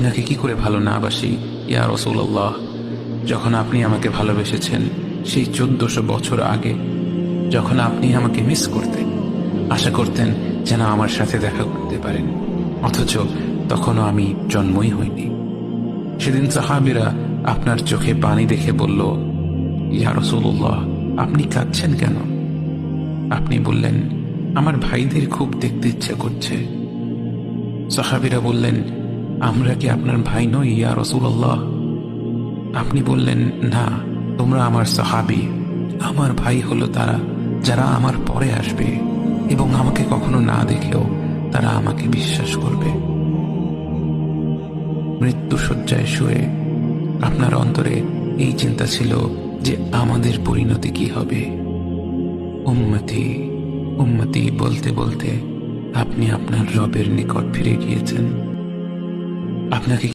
আপনাকে কি করে ভালো না বাসি ইয়া রাসূলুল্লাহ। যখন আপনি আমাকে ভালোবেসেছেন সেই 1400 বছর আগে, যখন আপনি আমাকে মিস করতেন, আশা করতেন যেন আমার সাথে দেখা করতে পারেন, অথচ তখনও আমি জন্মই হইনি। সেদিন সাহাবীরা আপনার চোখে পানি দেখে বলল, ইয়া রাসূলুল্লাহ, আপনি কাঁদছেন কেন? আপনি বললেন, আমার ভাইদের খুব দেখতে ইচ্ছা করছে। সাহাবীরা বললেন, আমরা কি আপনার ভাই নই ইয়া রাসূলুল্লাহ? আপনি বললেন, না, তোমরা আমার সাহাবী। আমার ভাই হলো তারা যারা আমার পরে আসবে এবং আমাকে কখনো না দেখেও তারা আমাকে বিশ্বাস করবে। মৃত্যু শয্যায় শুয়ে আপনার অন্তরে এই চিন্তা ছিল যে আমাদের পরিণতি কি হবে। উম্মতি উম্মতি বলতে বলতে আপনি আপনার রবের নিকট ফিরে গিয়েছেন। আপনাকে